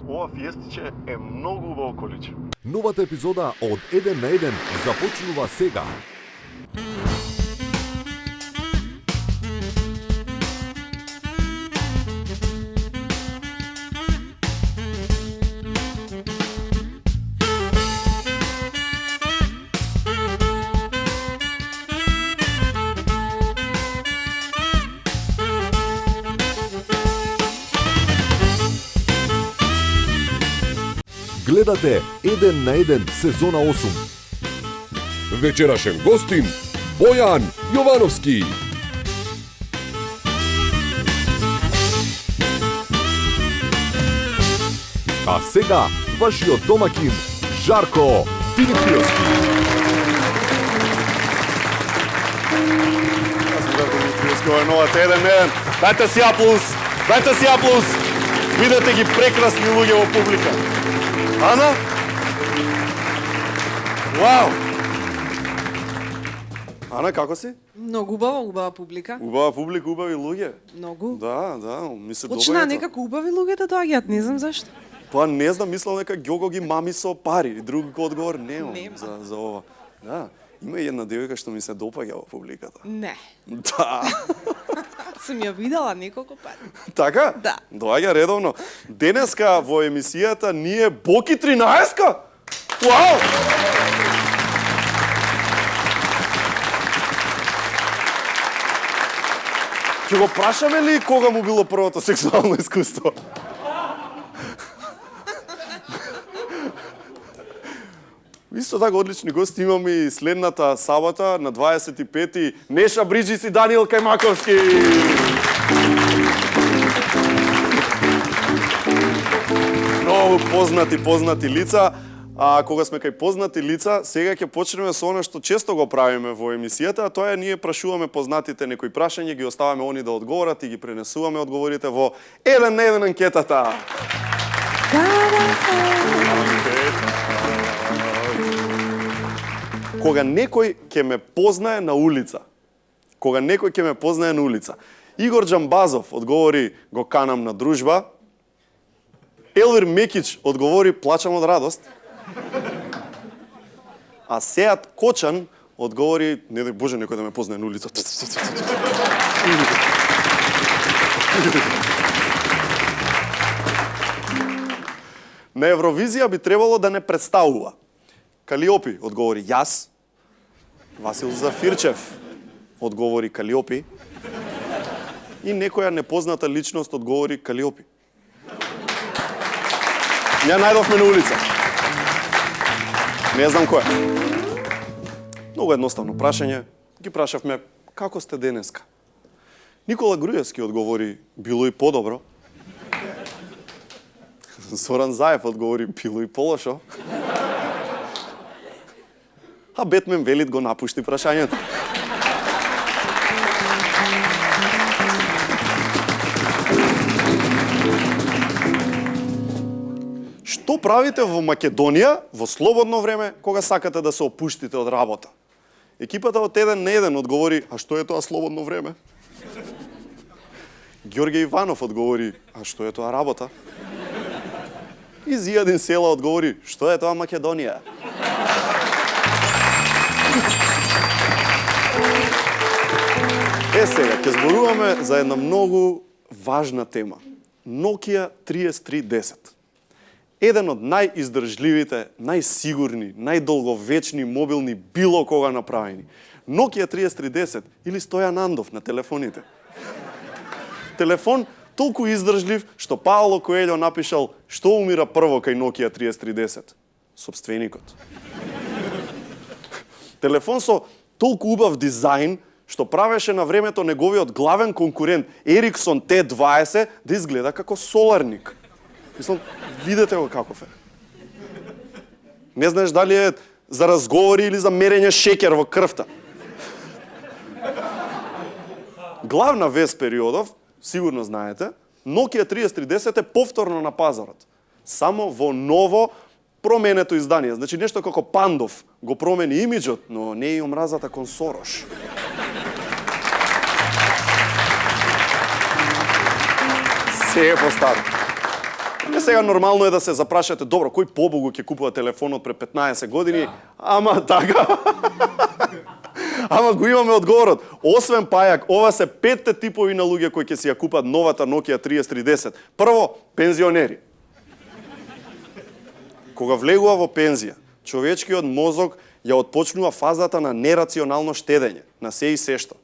ова фиестиче е многу убаво количе. Новата епизода од 1 на 1 започнува сега. Гледате 1 на 1 сезона 8. Вечерашен гостин Бојан Јовановски. А сега вашиот домакин Жарко Димитриевски. Јас сум Жарко Димитриевски, ова е новата 1 на 1. Дайте си аплауз, дайте си аплауз. Видете ги прекрасни луѓе во публика. Ана? Вау! Ана, како си? Многу убава публика. Убава публика, убави луѓе. Многу. Да, ми се Почна добаѓа. некако убави луѓе да доаѓаат, не знам зашто. Па не знам, мислам дека Ѓого ги мами со пари. Друг одговор немам Нема. за ова. Да, има една девојка што ми се допаѓа во публиката. Не. Да. Сум ја видела неколку пати. Така? Да. Доаѓа редовно. Денеска во емисијата ние Боки 13-ка. Вау! Ќе го прашаме ли кога му било првото сексуално искуство? Исто така одлични гости имаме и следната сабота на 25-ти Неша Бриджис и Даниел Кајмаковски. Многу познати лица. А кога сме кај познати лица, сега ќе почнеме со она што често го правиме во емисијата, а тоа е ние прашуваме познатите некои прашања, ги оставаме они да одговорат и ги пренесуваме одговорите во 1 на 1 анкетата. Кога некој ќе ме познае на улица. Кога некој ќе ме познае на улица. Игор Џамбазов одговори го канам на дружба. Елвир Мекич одговори плачам од радост. А Сеат Кочан одговори не дај Боже некој да ме познае на улица. На Евровизија би требало да не представува. Калиопи одговори јас. Васил Зафирчев одговори Калиопи. И некоја непозната личност одговори Калиопи. Ја најдовме на улица. Не знам кој. Многу едноставно прашање. Ги прашавме како сте денеска. Никола Груевски одговори било и подобро. Зоран Заев одговори било и полошо. А Бетмен Велит го напушти прашањето. Што правите во Македонија во слободно време кога сакате да се опуштите од работа? Екипата од 1 на 1 одговори, а што е тоа слободно време? Ѓорѓе Иванов одговори, а што е тоа работа? И Зијадин Села одговори, што е тоа Македонија? Сега, ќе зборуваме за една многу важна тема. Nokia 3310. Еден од најиздржливите, најсигурни, најдолговечни мобилни било кога направени. Nokia 3310 или Стојан Андов на телефоните. Телефон толку издржлив што Паоло Коелјо напишал што умира прво кај Nokia 3310? Сопственикот. Телефон со толку убав дизајн што правеше на времето неговиот главен конкурент Ericsson T20 да изгледа како соларник. Мислам, видете го каков е. Не знаеш дали е за разговори или за мерење шеќер во крвта. Главна вест периодов, сигурно знаете, Nokia 3310 е повторно на пазарот. Само во ново променето издание. Значи нешто како Пандов го промени имиджот, но не и омразата кон Сорош. Се е постаро. сега нормално е да се запрашате, добро, кој побогу ќе купува телефонот пред 15 години, ама така. Ама го имаме одговорот. Освен пајак, ова се 5 типови на луѓе кои ќе си ја купат новата Nokia 3310. Прво, пензионери. Кога влегува во пензија, човечкиот мозок ја отпочнува фазата на нерационално штедење, на се и сешто.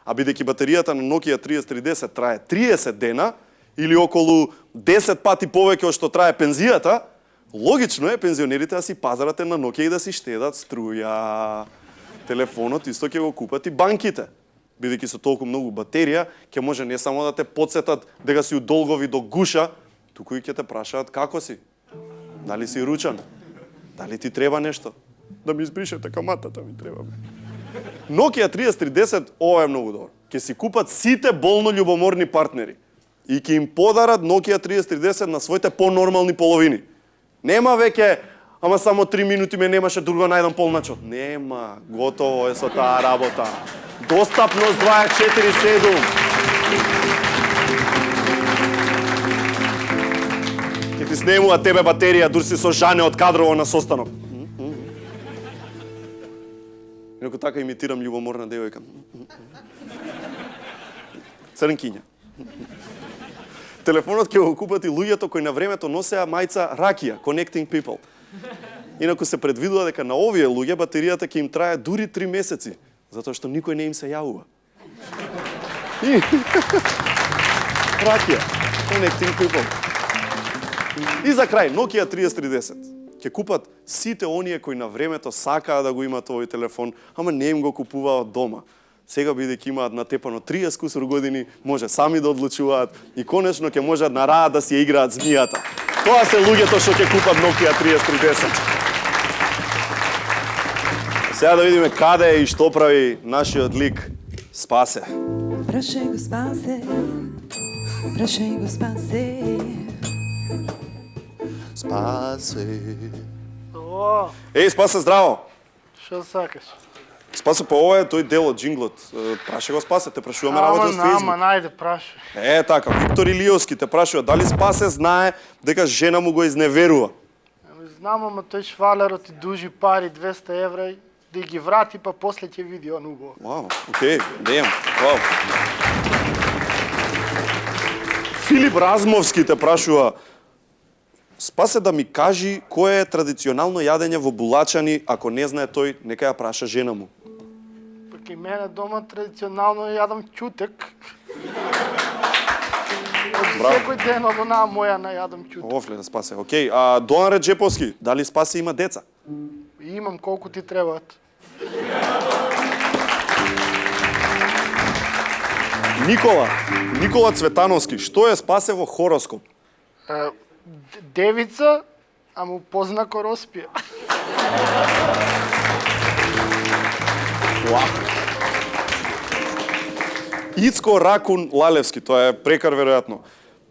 А бидејќи батеријата на Nokia 3310 трае 30 дена, или околу 10 пати повеќе од што трае пензијата, логично е пензионерите да си пазарате на Nokia и да си штедат струја. Телефонот исто ќе го купат и банките. Бидејќи со толку многу батерија, ќе може не само да те потсетат дека си удолгови до гуша, туку и ќе те прашаат како си. Дали си ручан? Дали ти треба нешто? Да ми избришете каматата ми треба. Nokia 3310, ова е многу добро. Ќе си купат сите болно љубоморни партнери и ќе им подарат Nokia 3310 на своите понормални половини. Нема веќе, ама само 3 минути ме немаше, друго најдам полначот. Нема, готово е со таа работа. Достапност 24/7. Ќе ти снемува тебе батерија, дур си со Жане од кадрово на состанок. Инаку така имитирам љубоморна девојка. Црнкиња. Телефонот ќе го купат и луѓето кои на времето носеа мајца Ракија, Connecting People. Инаку се предвидува дека на овие луѓе батеријата ќе им трае дури 3 месеци, затоа што никој не им се јавува. Ракија, Connecting People. И за крај, Nokia 3310. Ќе купат сите оние кои на времето сакаат да го имаат овој телефон, ама не им го купуваат дома. Сега бидејќи имаат натепано 30 кусур години, може сами да одлучуваат и конечно ќе можат на раат да си ја играат змијата. Тоа се луѓето што ќе купат Nokia 3310. Сега да видиме каде и што прави нашиот лик Спасе. Прашај го Спасе, прашај го Спасе. Спасе. О, Еј, Спасе, здраво! што сакаш? Спасе, па ова е тој дел од джинглот. Праша го Спасе, те прашуваме работа од Facebook. Ама, најде, прашај. Е, така, Виктор Илиовски те прашува дали Спасе знае дека жена му го изневерува. Знам, ама тој швалерот ти дужи пари 200 евра да ги врати, па после ќе види он убаво. Вау, окей, дејам, вау. Филип Размовски те прашува Спасе да ми кажи кое е традиционално јадење во Булачани, ако не знае тој, нека ја праша жена му. Пак и мене дома традиционално јадам ќутек. Браво. Секој ден од онаа моја најадам ќутек. Офле да Спасе, окей. А Донар Реджеповски, дали Спасе има деца? И имам колку ти требаат. Никола Цветановски, што е Спасе во хороскоп? Девица, а му познако роспија. Ицко Ракун Лалевски, тоа е прекар веројатно.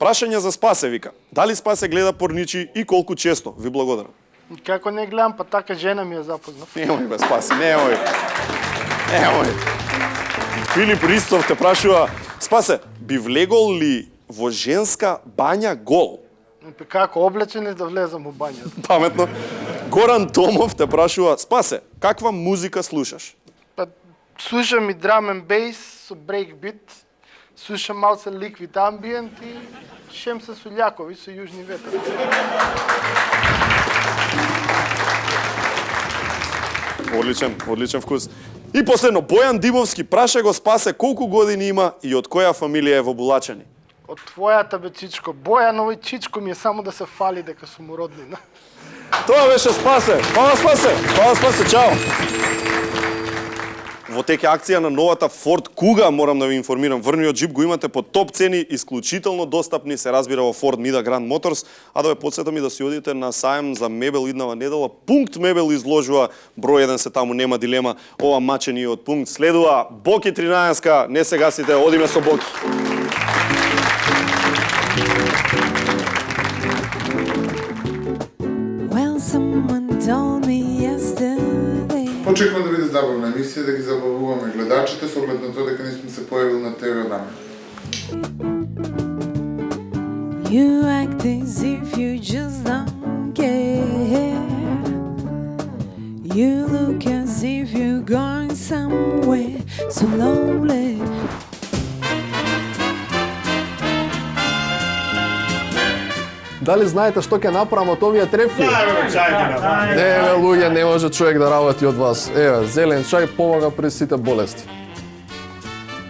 Прашање за Спасе, вика. Дали Спасе гледа порничи и колку често? Ви благодарам. Како не гледам, па така жена ми ја запознав. Немој бе, Спасе, немој. Филип Ристов те прашува, Спасе, би влегол ли во женска бања гол? Како облечен е да влезам во бањата. Паметно. Горан Томов те прашува, Спасе, каква музика слушаш? Па слушам и драм н бейс со брейкбит, слушам малце ликвид амбиент и шем се Сулјакови со јужни ветер. Одличен вкус. И последно, Бојан Димовски праша го Спасе колку години има и од која фамилија е во Булачани? Од твојата бе Чичко. Бојан овој Чичко ми е само да се фали дека сум роднина. Тоа беше Спасе. Фала Спасе, чао. Во тека акција на новата Ford Kuga, морам да ви информирам, врниот джип го имате по топ цени, исклучително достапни, се разбира во Ford Mida Grand Motors, а да ве потсетам и да си одите на сајм за мебел иднава недела. Пункт мебел изложува, број 1 се таму, нема дилема, ова мачени од пункт. Следува Боки 13-ка, не се гасите, одиме со Боки. Well, someone told me yesterday. Очекувам да биде забавна емисија, да ги забавуваме гледачите, со оглед на тоа дека не сум се појавил на ТВ одамна. You act as if you just don't care. You look as if you're going somewhere so lonely. Дали знаете што ќе направам од овие трефки? Не, луѓе, не може човек да работи од вас. Еве, зелен чај помага при сите болести.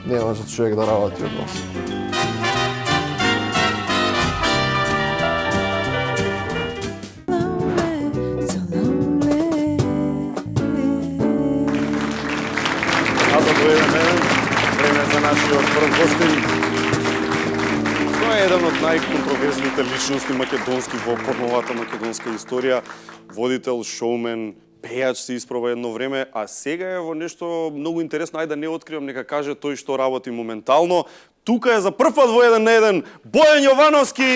Не може човек да работи од вас. So lonely. Назад во еден ден, време за нашиот прв гостин. Тој е еден од најконтроверзните личности македонски во порновата македонска историја. Водител, шоумен, пејач се испроба едно време, а сега е во нешто многу интересно. Ајде да не откривам, нека каже тој што работи моментално. Тука е за прв пат во еден на еден Бојан Јовановски!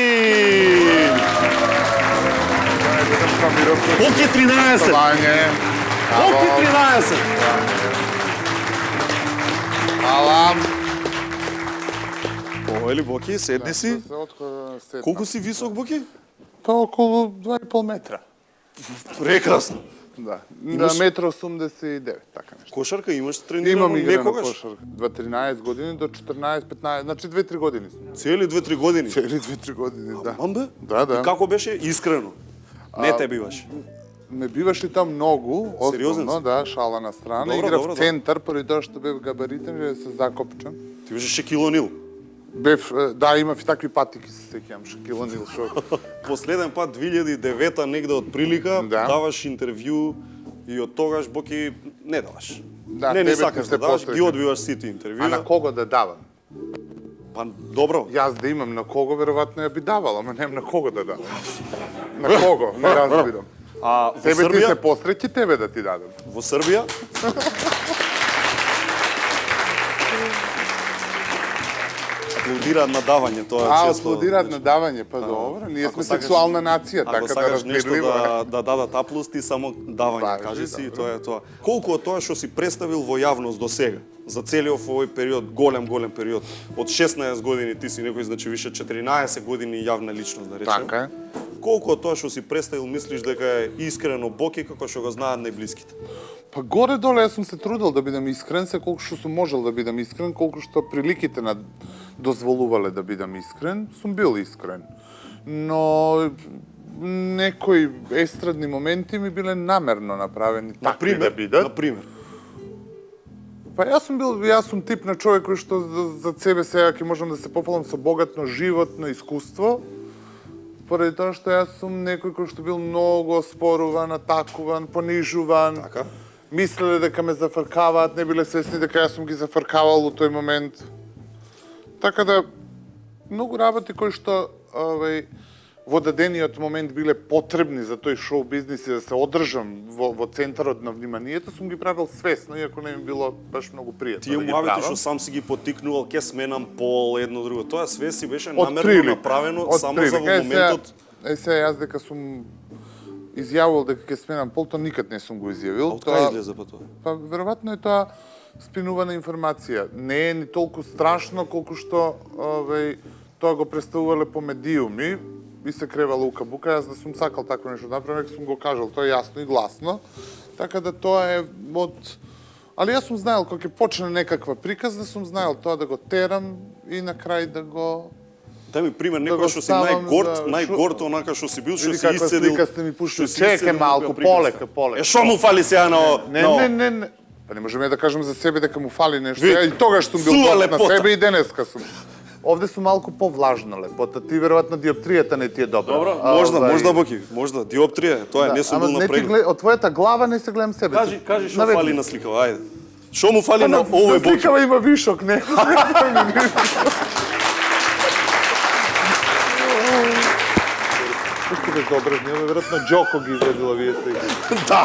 Боки 13! Боки 13! Ала, Ели Боки, седни си. Колку си висок, Боки? Па околу 2,5 метра. Прекрасно. Да. Имаш- На 1,89 така нешто. Кошарка имаш тренирано Имам игра на некогаш? кошарка. 13 години до 14, 15, значи 2-3 години сум. Цели 2-3 години. Цели 2-3 години, да. Мам бе? Да, да. И како беше? Искрено. Не те биваш. Ме биваше там многу, Сериозен озбилно, си? да, шала на страна. Добро, Играв добро, центар, поради тоа што бев габаритен, че се закопчам. Ти беше Шекил Онил. Бев, да, имав и такви патики, се сеќавам, Шакил Онил, шо. Последен пат 2009 негде од прилика Да. даваш интервју и од тогаш Боки не даваш. Да, не тебе сакаш се да даваш, посреќа. ги одбиваш сите А на интервјуа. кого да давам? Па добро. Јас да имам на кого, веројатно ја би давал, ама немам на кого да давам. На кого? Не разбирам. А во Тебе ти се Србија, посреќи, тебе да ти дадам. во Србија аплодираат на давање, тоа А, често. аплодираат на давање, па добро, ние Ако сме сакаш- сексуална нација, Ако така да сакаш нешто разбирливо. да дадат аплоз, ти само давање, Важи, кажи си, и добро. тоа е тоа. Колку од тоа што си представил во јавност до сега, за целиот овој период, голем период, од 16 години ти си некој, значи више 14 години јавна личност, да речем. Така е. Колку од тоа што си представил мислиш дека е искрено Боки како што го знаат најблиските? Па горе-долу јас сум се трудел да бидам искрен, се колку што сум можел да бидам искрен, колку што приликите на дозволувале да бидам искрен, сум бил искрен. Но некои естрадни моменти ми биле намерно направени такви да бидат. Например. Па јас сум тип на човек кој што за себе сега ќе можам да се пофалам со богатно животно искуство, поради тоа што јас сум некој кој што бил многу оспоруван, атакуван, понижуван. Така. Мислеле дека ме зафркаваат, не биле свесни дека јас сум ги зафркавал у тој момент. Така да, многу работи кои што во дадениот момент биле потребни за тој шоу бизнис и да се одржам во центарот на вниманието, сум ги правил свесно, иако не ми било баш многу пријатно Тие да ги муавити правам. што сам си ги поттикнувал, ке сменам пол, едно друго. Тоа све си беше Од намерно прилика. направено Од само за во прилика. моментот. Сега јас дека сум изјавил дека ќе сменам пол, тоа никад не сум го изјавил. А од кај излезе па тоа? Па веројатно е тоа спинувана информација. Не е ни толку страшно колку што тоа го представувале по медиуми и се кревала ука-бука. Јас да сум сакал такво нешто да направам, дека сум го кажал, тоа е јасно и гласно. Така да тоа е од... Али јас сум знаел, кога ќе почне некаква приказна, сум знаел тоа да го терам и на крај да го... Дај ми пример, Да некој го што си ставам за- најгорд онака што си бил, што Види си каква исцедил. слика сте ми пуштили. што си Чекај исцедил малку, некоја приказна. полека, полека. Е, што му фали сега на... Не. Па не можеме да кажем за себе дека му фали нешто. Ви- Ја и тогаш сум бил сува горд на лепота. себе и денеска сум. Овде сум малку повлажна лепота. Ти веројатно диоптријата не ти е добра. Добро, можда Боки, можда. Диоптрија, тоа не сум бил на преглед. Од твојата глава не се гледам себе. Кажи што Наведни. фали на сликава, ајде. Што му фали Па на овој Боки? сликава има вишок, не. Пуште безобразни, ова веројатно Џоко ги изведил овие слики. Да.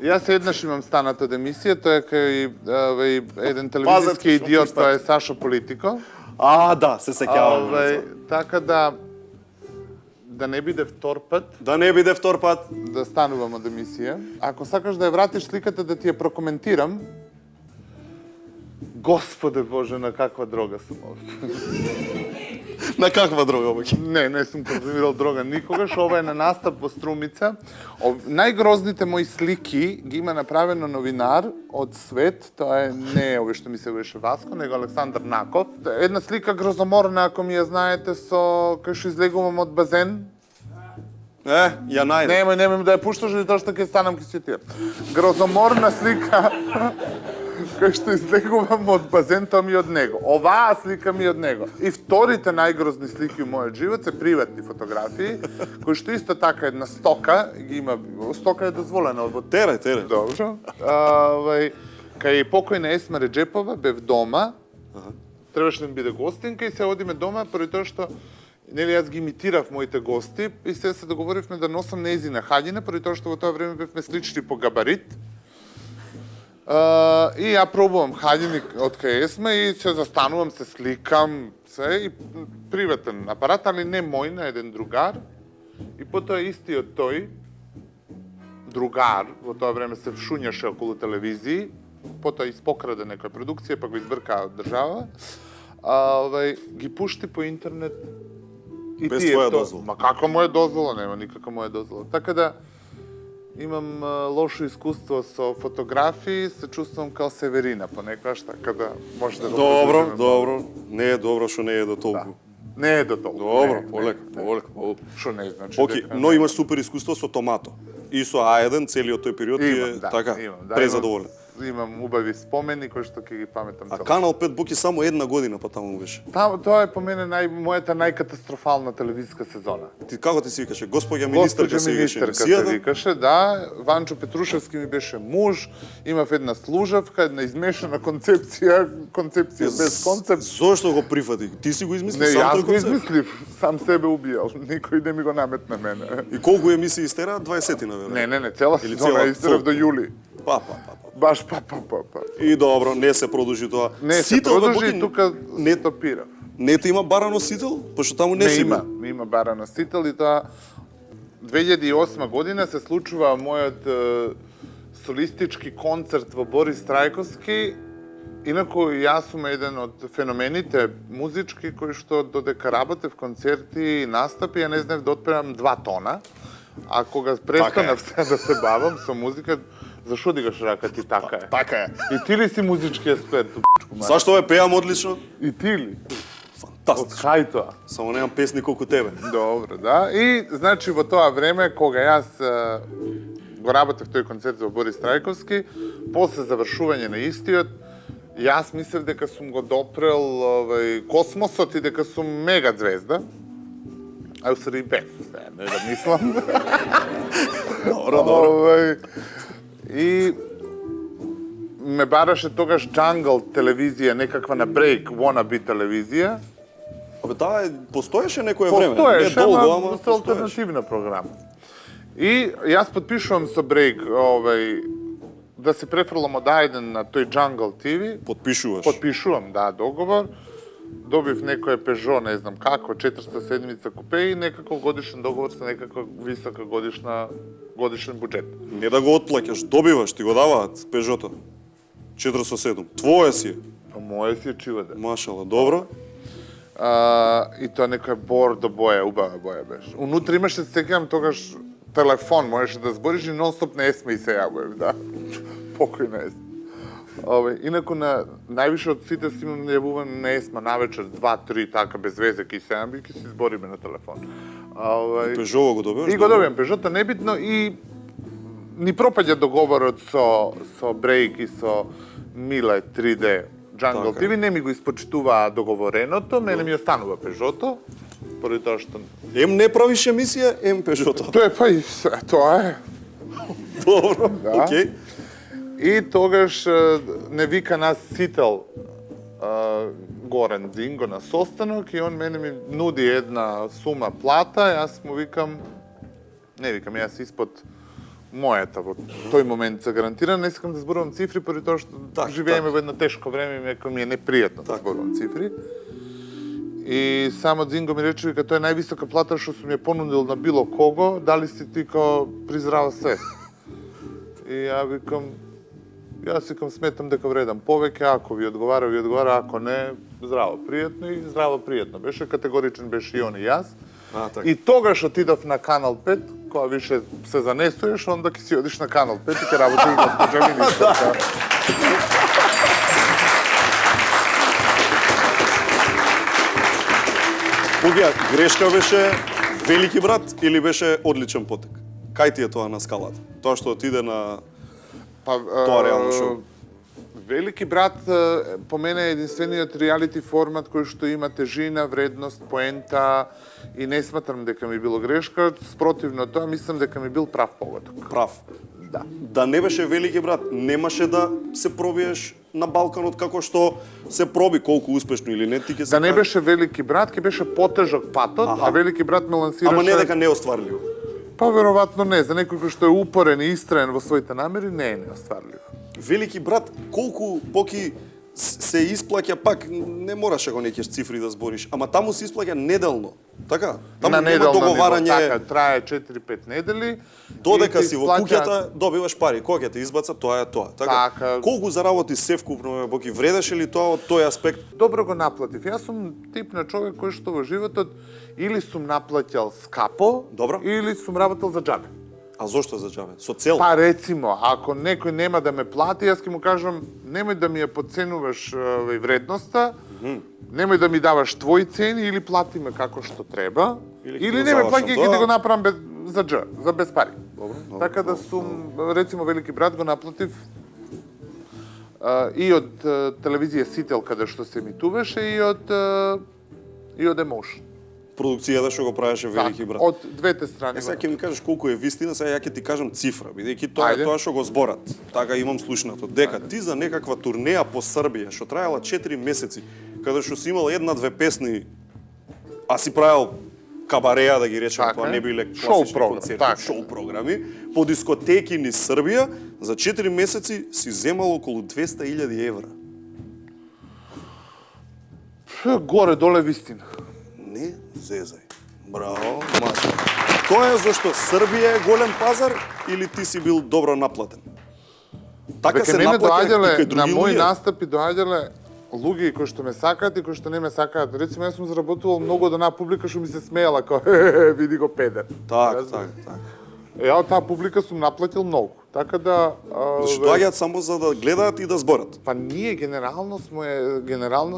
Јас еднаш имам станат од емисија, тоа е кај еден телевизиски што идиот, ти тоа е Сашо Политико. А, да, се сеќавам. Така да да не биде втор пат, Да не биде втор пат. да станувам од емисија. Ако сакаш да ја вратиш сликата да ти ја прокоментирам, Господе Боже, на каква дрога сум овде. На каква дрога, баки? Не сум конзумирал дрога никогаш. Ова е на настап во Струмица. Најгрозните мои слики ги има направено новинар од свет. Тоа не е овој што ми се беше Васко, него Александар Наков. Една слика грозоморна, ако ми ја знаете, со кај што излегувам од базен. Ја најде. Немој да ја пушташ, или тоа што ќе станам ќе се тие. Грозоморна слика кај што излегувам од базен, тоа ми е од него. Оваа слика ми е од него. И вторите најгрозни слики у мојот живот се приватни фотографии, кои што исто така една стока, ги има, стока е дозволена од Терај. Добро. Кај покојна Есма Реджепова бев дома. Требаше да ми биде гостинка и се одиме дома поради тоа што нели јас ги имитирав моите гости и се договоривме да носам нејзина хаѓина поради тоа што во тоа време бевме слични по габарит. И ја пробувам хаѓини од кај Есма и се застанувам, се сликам, се и приватен апарат, али не мој, на еден другар. И потоа истиот тој другар, во тоа време се шуњаше околу телевизии, потоа испокраде некоја продукција, па го избркаа од држава, ги пушти по интернет. И Без тие твоја тоа- дозвола? Ма како моја дозвола? Нема никака моја дозвола. Така да, имам лошо искуство со фотографии, се чувствувам као Северина понекогаш, така да може да го продолжиме. Добро. Не е добро што не е до толку. Не е до толку. Добро, не, полека. Што не значи? Оки, дека- но имаш супер искуство со томато. И со А1 целиот тој период ти е Имам, да, така имам, презадоволен. Имам убави спомени кои што ќе ги паметам А цело. Канал 5 буки само една година па таму беше. Тоа е по мене мојата најкатастрофална телевизиска сезона. Ти како ти се викаше? Госпоѓа министерка се викаше министерка се емисијата? викаше, да. Ванчо Петрушевски ми беше муж, имав една служавка, една измешана концепција без концепт. Зошто го прифати? Ти си го измисли Не, сам јас тој го концепт? измислив, сам себе убијал, никој не ми го наметна мене. И колку емисии истера? 20-тина, веројатно. Не, цела Или сезона цела истерав фул? до јули. Па. Баш па. И добро, не се продолжи тоа. Не се Сител, бе, продолжи Буки, и тука не, стопирав. не те има барано сител? Пошто таму не Не си има, бил. има бара носител и тоа 2008 година се случува мојот солистички концерт во Борис Трајковски. Инаку јас сум еден од феномените музички кои што додека работев концерти и настапи, ја не знаев да отпевам 2 тона. А кога престанав се да се бавам со музика, зашо дигаш рака ти така е? Така е. И ти ли си музички експерт? Зашто ве пеам одлично? И ти ли? Од Фантастично. кај тоа? Само немам песни колку тебе. Добро, да. И, значи, во тоа време, кога јас го работев тој концерт во Борис Трајковски, после завршување на истиот, јас мислев дека сум го допрел космосот и дека сум мега звезда. А усреди бев, не да мислам. Добро. И ме бараше тогаш Jungle телевизија, некаква на брейк, wannabe телевизија. Абе, таа постоеше некое време. Постоеше, Не долго, ама ама со постоеше. алтернативна програма. И јас подпишувам со Брейк, да се префрлам од А1 на тој Jungle TV. Подпишуваш. Подпишувам, да, договор. Добив некој Peugeot, не знам како, 407 купе и некаков годишен договор со некаква висока годишен буџет. Не да го отплаќаш, добиваш, ти го даваат Peugeot-то. 407. Твое си е. Па моје си е чиваде. Машала, добро. И тоа некоја бордо боја, убава боја беше. Унутре имаше, се сеќавам, тогаш телефон, можеше да збориш и нон-стоп на Есма и се јавував, да. Покојна Есма. Инаку на највише од сите си имам јавуван на Есма навечер 2-3 така без везе ки се јавам и ки си збориме на телефон. Peugeot го добиваш? И го добивам Peugeot-то небитно и ни пропаѓа договорот со Брейк и со Миле 3D Jungle Така. TV, не ми го испочитуваа договореното, мене ми останува Peugeot-то, поради тоа што... Ем не правиш емисија, ем Peugeot-то. Тоа е па и се, тоа е. Добро, Да. окей. И тогаш не вика нас Сител Горан Зинго на состанок и он мене ми нуди една сума плата, јас му викам, не викам, јас испод мојата во тој момент се гарантирам, не искам да зборувам цифри, поради тоа што Так, живееме во едно тешко време и ми е непријатно да зборувам цифри. И само Дзинго ми рече, вика, тоа е највисока плата што сум ја понудил на било кого, дали си ти као при здрава свест? И ја викам, сметам дека вредам повеќе, ако ви одговара, ако не, здраво, пријатно и здраво, пријатно. Беше категоричен, беше и он и јас. така. И тогаш отидов на Канал 5, кога више се занесуеш, онда ќе си одиш на Канал 5 и ќе работиш госпожа министерка. Погија, грешка беше велики брат или беше одличен потек? Кај ти е тоа на скалата? Тоа што отиде на тоа реално шоу? Велики брат по мене е единствениот реалити формат кој што има тежина, вредност, поента и не сматрам дека ми било грешка, спротивно тоа мислам дека ми бил прав погодок. Прав. Да. Да не беше велики брат, немаше да се пробиеш на Балканот како што се проби, колку успешно или не, ти ќе се Да не беше велики брат, ќе беше потежок патот, а велики брат ме лансираше. Ама не дека не остварливо. Па веројатно не, за некој кој што е упорен и истраен во своите намери, не е неостварливо. Велики брат, колку поки се исплаќа пак, не мораше го некеш цифри да збориш, ама таму се исплаќа неделно. Така? Таму На нема неделно договарање. ниво, така, трае 4-5 недели. Додека и ти си во исплаќаат- куќата, добиваш пари. Кога ќе те избаца, тоа е тоа. Така? Така. Колку заработи севкупно, Боки, вредеше ли тоа од тој аспект? Добро го наплатив. Јас сум тип на човек кој што во животот или сум наплаќал скапо, Добро. или сум работел за џабе. А зошто за џабе? Со цел? Па рецимо, ако некој нема да ме плати, јас ќе му кажам, немој да ми ја подценуваш вредноста, немој да ми даваш твои цени или плати ме како што треба, Или ќе или го не ме завршам плаќај тоа. ќе да го направам за за без пари. Така да сум, рецимо, велики брат го наплатив и од телевизија Сител каде што се емитуваше и од Emotion. Продукцијата што го правеше велики брат. Од двете страни. Сега ќе ми кажеш колку е вистина, сега ја ќе ти кажам цифра, бидејќи тоа е Ајде. тоа што го зборат. Така имам слушнато. Дека ти за некаква турнеја по Србија, што траела 4 месеци, каде што си имал една-две песни, а си правил кабареа, да ги речем, Така тоа е. не биле Шоу класични програм, концерти, така. шоу програми, по дискотеки низ Србија, за 4 месеци си земал околу 200.000 евра. Горе доле вистина. Не зезај. Браво, мачо. Тоа е зашто Србија е голем пазар или ти си бил добро наплатен? Така Веќе се мене наплаќа и доаѓале кај на други мои луѓе. настапи доаѓале луѓе кои што ме сакаат и кои што не ме сакаат. Рецимо јас сум заработувал многу од онаа публика што ми се смеела како види го педер. Така, така. Ја од таа публика сум наплатил многу. Така да Зашто доаѓаат само за да гледаат и да зборат. па ние генерално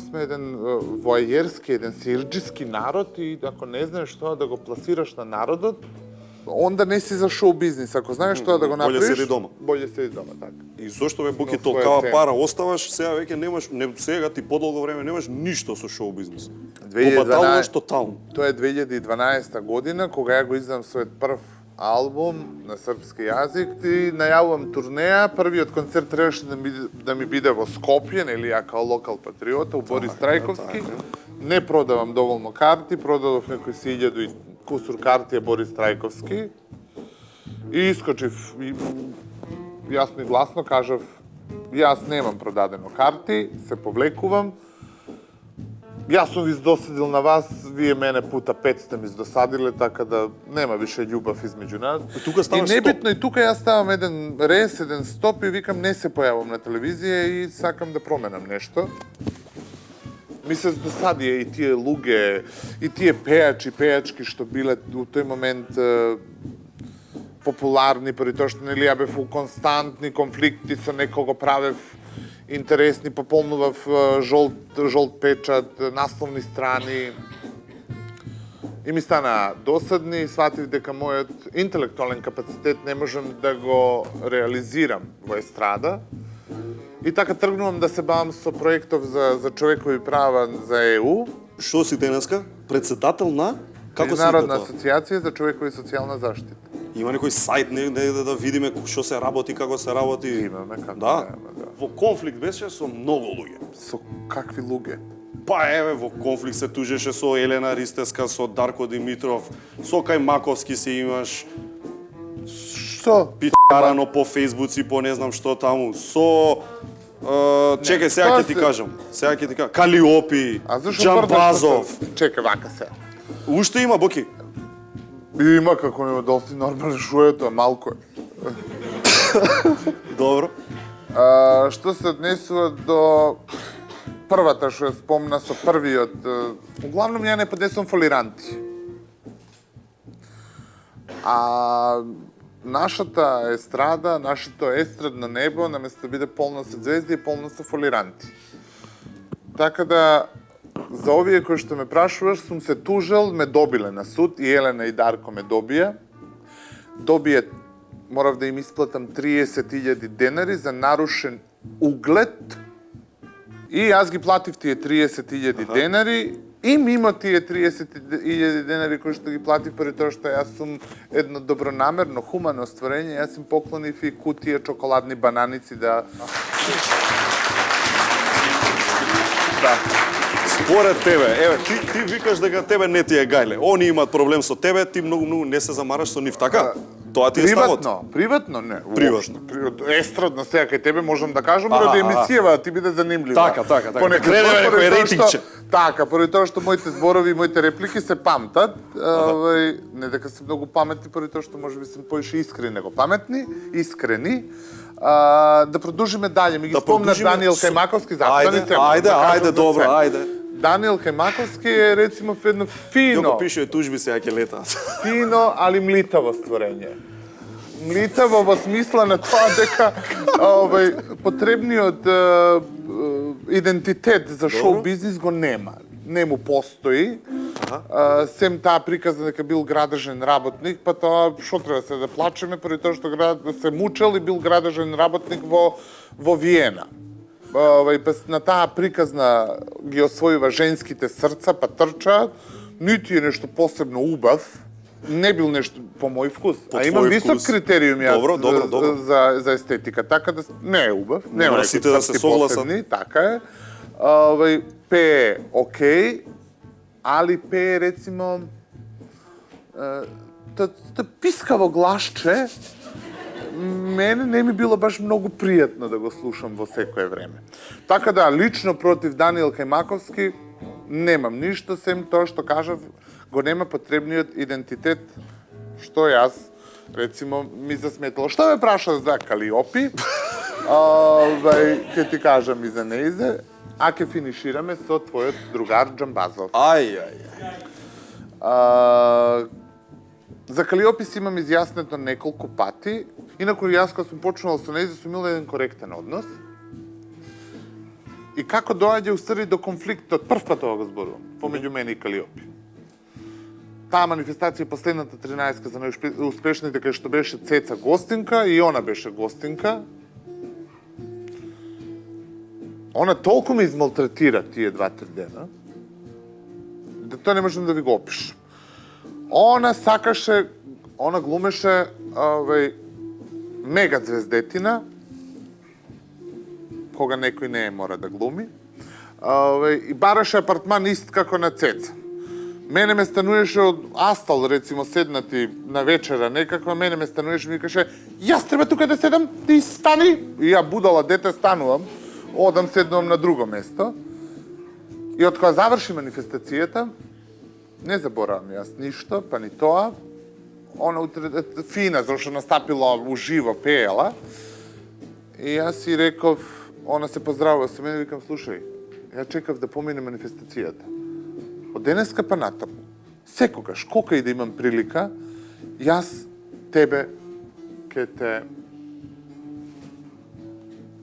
сме еден воајерски, еден сирџиски народ и ако не знаеш тоа да го пласираш на народот, онда не си за шоу бизнис. Ако знаеш тоа да го Боле направиш, седи дома. Боле седи дома, така. И зошто бе Буки Но своја толкава цена. пара оставаш, сега веќе немаш, сега ти подолго време немаш ништо со шоу бизнис. 2012 Побаталуваш тотално. Тоа е 2012 година, кога ја го издам својот прв албум на српски јазик и најавувам турнеја. Првиот концерт требаше да ми биде во Скопје, нели ја као локал патриота, у Борис Трајковски. Не продавам доволно карти, продадов некои 1000 и кусур карти е Борис Трајковски. И искочив, и јасно и гласно кажав, јас немам продадено карти, се повлекувам. Јас сум ви издосадил на вас, вие мене пута 5 сте ми издосадиле, така да нема више љубов измеѓу нас. И тука ставаш И небитно, и тука јас ставам еден рез, еден стоп и викам не се појавам на телевизија и сакам да променам нешто. Ми се издосади и тие луѓе, и тие пејачи, пејачки што биле у тој момент популарни, поради тоа што нели ја бев у константни конфликти со некого правев интересни, пополнував жолт печат, насловни страни. И ми стана досадни и сватив дека мојот интелектуален капацитет не можам да го реализирам во естрада. И така тргнувам да се бавам со проектов за човекови права за ЕУ, Што си денеска? Председател на? Како се Меѓународна тоа? асоциација за човекови и социјална заштита. Има некој сајт негде да видиме што се работи, како се работи? Имаме, како да? нема, да. Во конфликт беше со многу луѓе. Со какви луѓе? Па еве, во конфликт се тужеше со Елена Ристеска, со Дарко Димитров, со Кајмаковски се имаш, Што? питарано по фейсбуци, по не знам што таму, со Чекај, сега тоа ќе ти се- кажам. Сега ќе ти кажам. Калиопи, А зашо Џамбазов. Чекај, вака се. Уште има, Боки? Има како нема доста нормално шо е тоа, малку е. Добро. Што се однесува до првата што ја спомна со првиот, углавном ја не поднесувам фолиранти. А нашата естрада, нашето естрадно небо, наместо да биде полно со звезди, е полно со фолиранти. Така да, за овие кои што ме прашуваш, сум се тужел, ме добиле на суд, и Елена и Дарко ме добија. Добие, морав да им исплатам 30.000 денари за нарушен углед, и јас ги платив тие 30.000 денари, и мимо тие 30.000 денари кои што ги платив, поради тоа што јас сум едно добронамерно, хумано створење, јас им поклонив и кутија чоколадни бананици да... Да. Според тебе, еве, ти викаш дека тебе не ти е гајле. Они имаат проблем со тебе, ти многу не се замараш со нив, така? Тоа ти е ставот. Приватно не. Приватно. Естрадно сега кај тебе можам да кажам, ради емисијава, ти биде занимлива. Така. Понекогаш, Кредеме некој поради тоа рейтингче. што- Така, поради тоа што моите зборови и моите реплики се памтат, не дека се многу паметни, поради тоа што можеби се поише искрени него паметни, искрени. Да продолжиме дале, ми ги спомна продолжиме Даниел со- Кајмаковски, застани се. Ајде, добро, ајде. Даниел Кајмаковски е рецимо едно Ја фино, го пишува тужби сега ќе летаат. фино, али млитаво створење. Млитаво во смисла на тоа дека потребниот идентитет за шоу бизнис го нема. Не му постои. Сем таа приказна дека бил градежен работник, па тоа што треба се да плачеме поради тоа што се мучел и бил градежен работник во Виена. На таа приказна ги освојува женските срца, па трча, нити е нешто посебно убав, не бил нешто по мој вкус. По А имам твој висок вкус. критериум јас Добро. за естетика, така да не е убав, нема Мора некои сите да се црти согласат. посебни, така е. Пее окей, али пее рецимо пискаво гласче, мене не ми било баш многу пријатно да го слушам во секое време. Така да, лично против Даниел Кајмаковски немам ништо, сем тоа што кажав, го нема потребниот идентитет, што јас, рецимо, ми засметало. Што ме праша за Калиопи, ќе ти кажам и за неизе, а ќе финишираме со твојот другар Џамбазов. За Калиопи си имам изјаснето неколку пати. Инаку јас кога сум почнувал со нејзе сум имал еден коректен однос. И како доаѓа устари до конфликтот, прв пат ова го зборувам, помеѓу мене и Калиопи. Таа манифестација последната 13-ка за најуспешните кај што беше Цеца гостинка и она беше гостинка. Она толку ме измалтретира тие 2-3 дена, да тоа не можам да ви го опишам. Она сакаше, она глумеше мега звездетина, кога некој не мора да глуми, и бараше апартман ист како на Цеца. Мене ме стануеше од Астал, рецимо, седнати на вечера некаква, мене ме стануеше и ми каже, јас треба тука да седам, ти стани! И ја будала дете станувам, одам седнувам на друго место. И од кога заврши манифестацијата, не заборавам јас ништо, па ни тоа. Она фина, зашто настапила уживо, пеела. И јас си реков, она се поздравува со мене, викам, слушај, ја чекав да помине манифестацијата. Од денеска па натаму, секогаш, колка и да имам прилика, јас тебе ке те,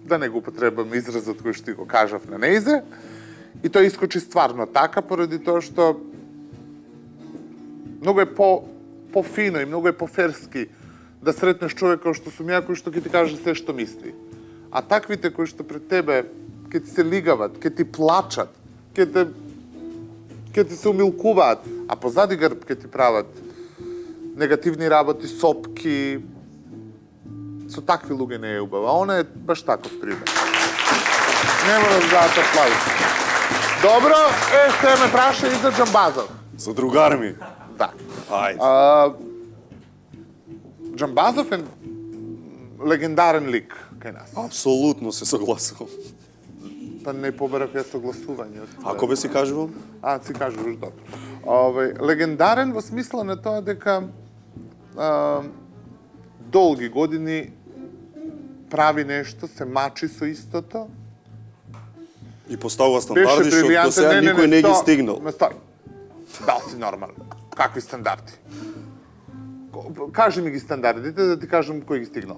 да не го употребам изразот кој што ти го кажав на нејзе, и тоа искочи стварно така, поради тоа што многу е по-фино и многу е по-ферски да сретнеш човек кој што сум ја, кој што ќе ти каже се што мисли. А таквите кои што пред тебе ќе ти се лигават, ќе ти плачат, ќе ти се умилкуваат, а позади грб ќе ти прават негативни работи, сопки. Со такви луѓе не е убава. Она е баш таков пример. Не мора да дадат аплауз. Добро, сега ме праша и за Џамбазов. За другар ми. Да. Ајде. Џамбазов е легендарен лик. кај нас. Апсолутно се согласувам. Па не побарав ја согласувањето. Ако бе си кажувам? Си кажуваш добро. Легендарен во смисла на тоа дека долги години прави нешто, се мачи со истото. И поставува стандарди што до сега никој не ги стигнал. Стой. Да си нормален. Какви стандарди? Кажи ми ги стандардите да ти кажам кој ги стигнал.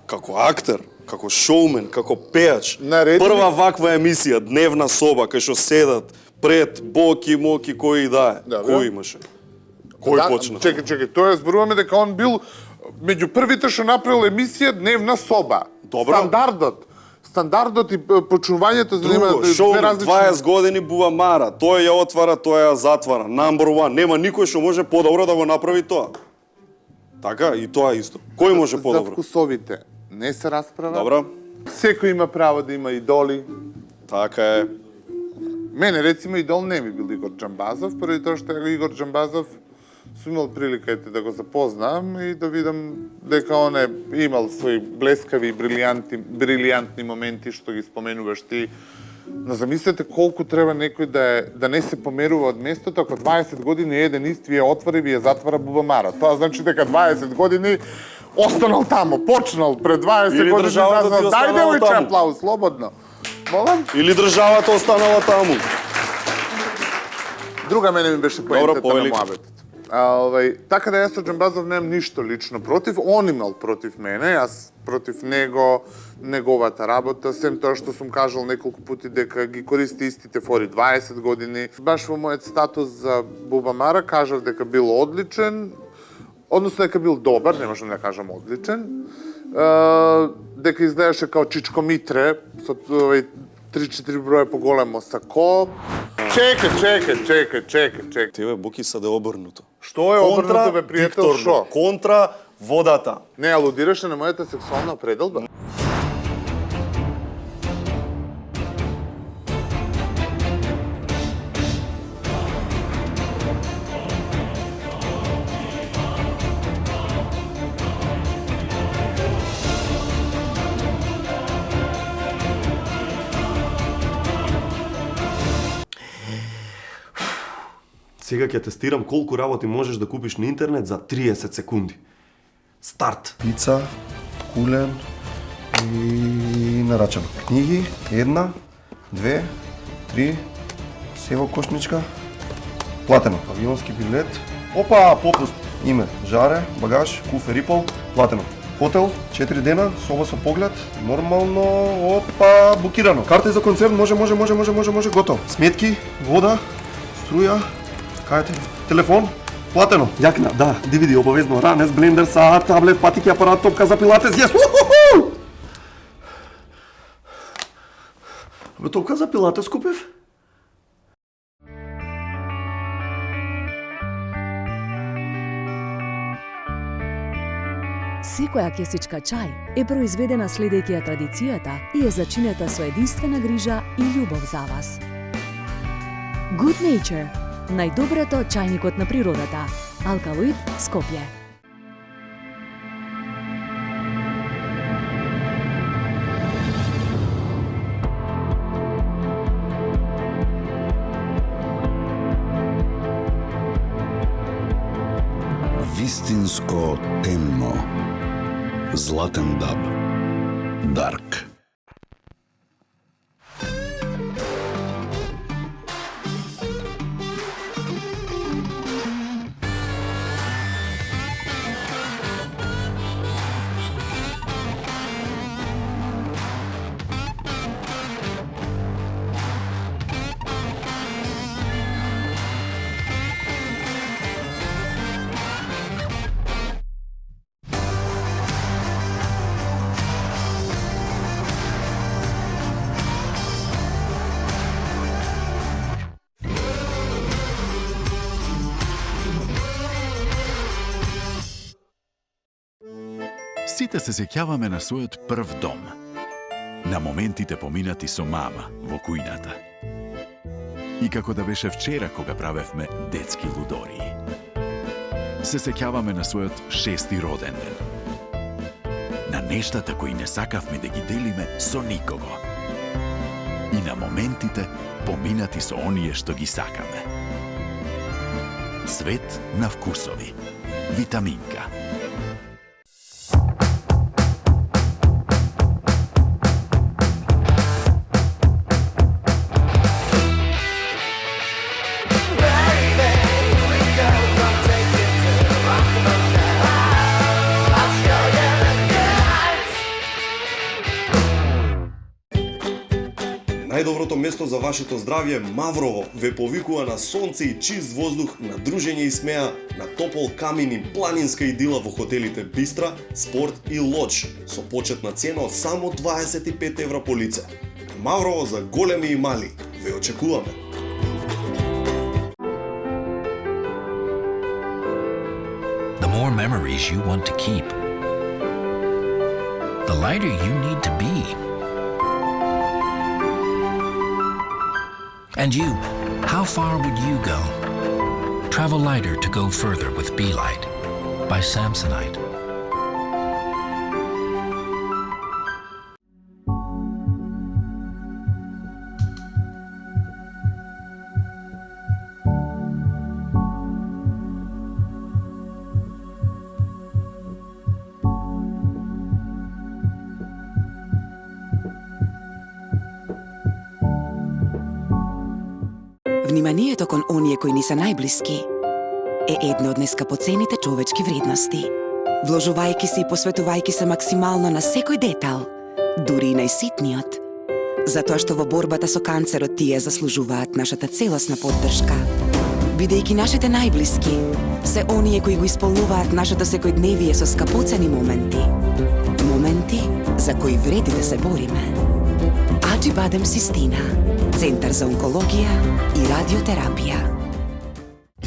Како актер, како шоумен, како пеач. Нареди Прва ми- ваква емисија, дневна соба, кај што седат пред Боки, Моки, кој да е. Да, Кој имаше? Кој почна? Чекај, тоа зборуваме дека он бил меѓу првите што направил емисија Дневна соба. Добро. Стандардот и почнувањето за нема Друго, шоумен, 20 години Бубамара, тој ја отвара, тој ја затвара. Number one, нема никој што може подобро да го направи тоа. Така, и тоа исто. Кој може За подобро? вкусовите не се расправа. Добро, Секој има право да има идоли. така е. Мене, рецимо, идол не ми бил Игор Џамбазов, поради тоа што Игор Џамбазов сум имал прилика да го запознам и да видам дека он е имал свои блескави и брилијантни моменти што ги споменуваш ти. Но замислете колку треба некој да не се померува од местото ако 20 години еден ист ви ја отвори, ви ја затвара Бубамара. Тоа значи дека 20 години останал таму, почнал пред 20 Или години. државата ти Дај останала девојче таму. аплауз, слободно. Молам? Или државата останала таму. Друга мене ми беше поентата на повели. муабетот. Така да јас со Џамбазов немам ништо лично против, он имал против мене, јас против него, неговата работа, сем тоа што сум кажал неколку пати дека ги користи истите фори 20 години. Баш во мојот статус за Бубамара кажав дека бил одличен, односно дека бил добар, не можам да кажам одличен, дека изгледаше као Чичко Митре, со 3-4 броја поголемо сако. Чекај. Тебе Боки саде обрнуто. Што е обрнуто, бе, пријател, шо? Контра водата. Не алудираше на мојата сексуална пределба? Сега ќе тестирам колку работи можеш да купиш на интернет за 30 секунди. Старт! Пица, кулен и нарачан. Книги, 1, 2, 3, сево кошничка, платено. Авионски билет, опа, попуст. Име, жаре, багаж, куфер и пол, платено. Хотел, 4 дена, соба со поглед, нормално, опа, букирано. Карта за концерт, може, готово. Сметки, вода, струја, кајте, телефон, платено. Јакна, да, DVD обавезно, ранес, блендер, саат, таблет, патики, апарат, топка за пилатес, јес! Ухуху! Бе, топка за пилатес купив? Секоја кесичка чај е произведена следејќи ја традицијата и е зачинета со единствена грижа и љубов за вас. Good Nature – најдоброто чајникот на природата. Алкалоид, Скопје. Вистинско темно. Златен даб. Дарк. Сите се сеќаваме на својот прв дом. На моментите поминати со мама во кујната. И како да беше вчера кога правевме детски лудории. Се сеќаваме на својот 6-ти роден ден. на нештата кои не сакавме да ги делиме со никого. И на моментите поминати со оние што ги сакаме. Свет на вкусови. Витаминка. Најдоброто место за вашето здравје, Маврово, ве повикува на сонце и чист воздух, на дружење и смеа, на топол камин и планинска идила во хотелите Бистра, Спорт и Лодж, со почетна цена од само 25 евра по лице. Маврово за големи и мали. Ве очекуваме. The more memories you want to keep, the lighter you need to be. And you, how far would you go? Travel lighter to go further with Be Light by Samsonite. Вниманието кон оние кои ни се најблиски е една од нескапоцените човечки вредности. Вложувајќи се и посветувајќи се максимално на секој детал, дури и најситниот, затоа што во борбата со канцерот тие заслужуваат нашата целосна поддршка. Бидејќи нашите најблиски се оние кои го исполнуваат нашето секојдневие со скапоцени моменти. Моменти за кои вреди да се бориме. Аџибадем Систина, Центар за онкологија и радиотерапија.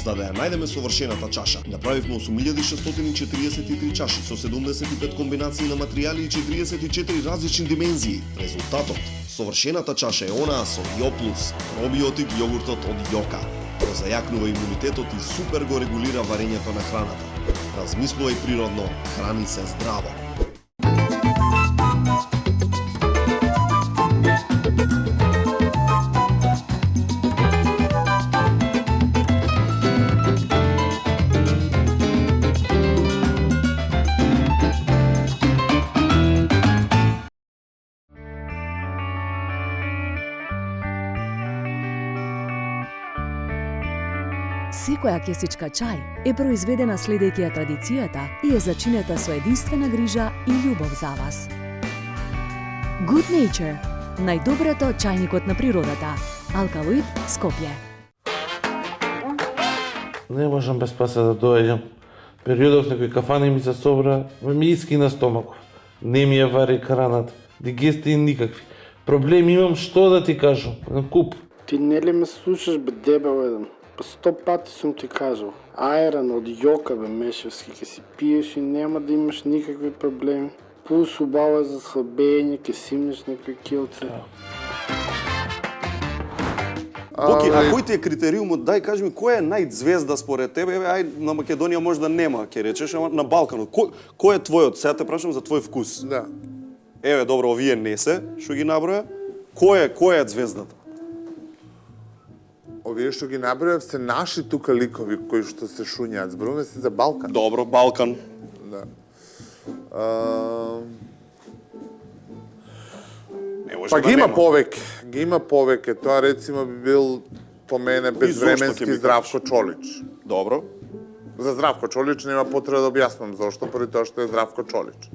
За да ја најдеме совршената чаша, направивме 8643 чаши со 75 комбинации на материјали и 44 различни димензии. Резултатот, совршената чаша е онаа со Јо Плюс, пробиотик јогуртот од Јока. Го зајакнува имунитетот и супер го регулира варењето на храната. Размислувај природно, храни се здраво. Секоја кесичка чај е произведена следејќи ја традицијата и е зачинета со единствена грижа и љубов за вас. Good Nature, најдоброто чајникот на природата. Алкалоид, Скопје. Не можам без паса да доаѓам. Периодов некој кафана ми се собра, ми искина стомаков. Не ми ја вари храната, дигестии никакви. Проблеми имам, што да ти кажам, на куп. Ти не ли ме слушаш, бе, дебел еден? Па 100 пати сум ти кажал. Аеран од Јока, бе, Мешевски, ке си пиеш и нема да имаш никакви проблеми. Плюс убаво е за слабење, ке симнеш некој килце. Боки, а кој ти е критериумот? Дај, кажи ми, кој е најзвезда според тебе? Ај, на Македонија може да нема, ке речеш, ама на Балканот. Кој е твојот? Сега те прашам за твој вкус. Да. Еве, добро, овие не се, што ги наброја. Кој е звездата? Овие што ги набројав се наши тука ликови кои што се шуњаат. Зборуваме се за Балкан. Добро, Балкан. Да. Па ги има повеќе. Тоа рецимо би бил по мене безвременски Здравко Чолич. Добро. За Здравко Чолич нема потреба да објаснам зошто, поради тоа што е Здравко Чолич.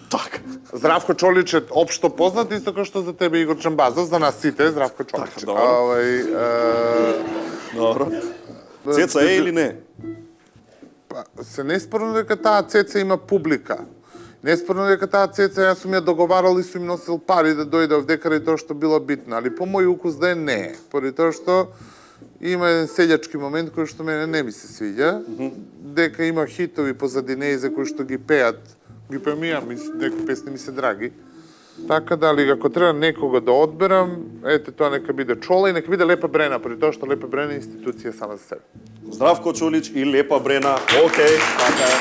Така. Здравко Чолич е општо познат, исто како што за тебе Игор Чамбазов, за нас сите е Здравко Чолич. Така, добро. Добро. Цеца е или не? Се неспорно дека таа цеца има публика. Неспорно дека таа цеца јас сум ја договарал и сум носил пари да дојде овдека и тоа што било битно, али по мој укус да не е, поради тоа што има еден селјачки момент кој што мене не ми се свиѓа, дека има хитови позади неј за кои што ги пеат, ги пеам и ја, некои песни ми се драги. Така дали ако треба некога да одберам, ете тоа нека биде Чола и нека биде Лепа Брена, поради тоа што Лепа Брена е институција сама за себе. Здравко Чолич и Лепа Брена. Океј, така е.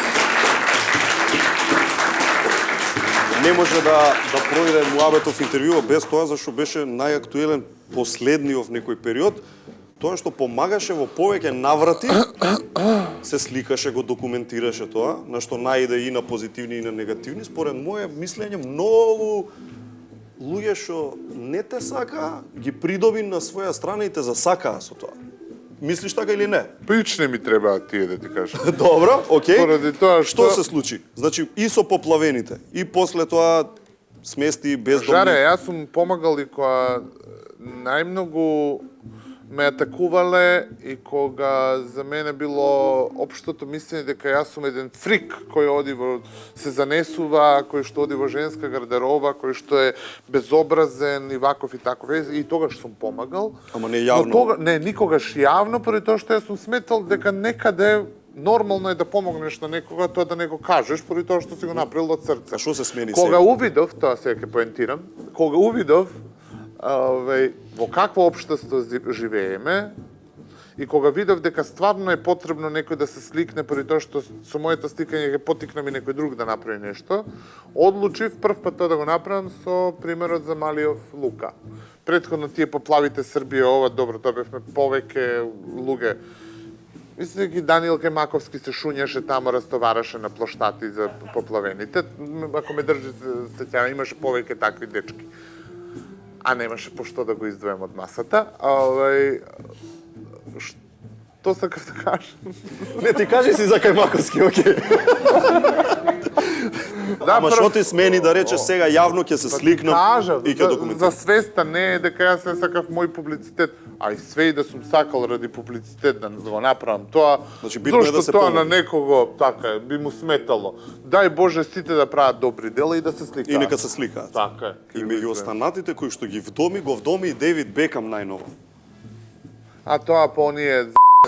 не може да пројде муабетов интервју без тоа зашто беше најактуелен последниот некој период, тоа што помагаше во повеќе наврати, се сликаше, го документираше тоа, на што најде и на позитивни и на негативни. Според моје мислење, многу луѓе што не те сака, ги придоби на своја страна и те засакаа со тоа. Мислиш така или не? Прични ми требаат тие, да ти кажам. Добро, окей. Поради тоа што се случи? Значи, и со поплавените, и после тоа смести бездомни. Жаре, јас сум помагал и кога најмногу ме атакувале и кога за мене било општото мислење дека јас сум еден фрик кој оди во се занесува, кој што оди во женска гардероба, кој што е безобразен и ваков и таков, и тогаш сум помагал. Ама не јавно. Но не, никогаш јавно, поради тоа што јас сум сметал дека некаде нормално е да помогнеш на некога, тоа да не го кажеш, поради тоа што си го направил од срце. А што се смени Кога сега? увидов, тоа сега ќе поентирам, кога увидов во какво општество живееме и кога видов дека стварно е потребно некој да се сликне поради тоа што со моето сликање ќе потикнам и некој друг да направи нешто, одлучив прв пат тоа да го направам со примерот за Малиов Лука. Претходно тие поплавите Србија, ова добро, тоа бевме повеќе луѓе. Мислам дека Даниел Кајмаковски се шуњаше тамо, растовараше на плоштати за поплавените. Ако ме држи сеќава, имаше повеќе такви дечки. А немаше по што да го издвоем од масата. Што сакав да кажам? Не, ти кажи си за Кајмаковски, окей. Ама што ти смени да речеш сега јавно ќе се сликнам и ќе документирам? За свеста не е дека јас не сакав мој публицитет, а и све и да сум сакал ради публицитет да го направам тоа, зашто тоа на некого така би му сметало. Дај Боже сите да прават добри дела и да се сликаат. И нека се сликаат. Така е. И меѓу останатите кои што ги го вдоми и Девид Бекам најново. А тоа по оние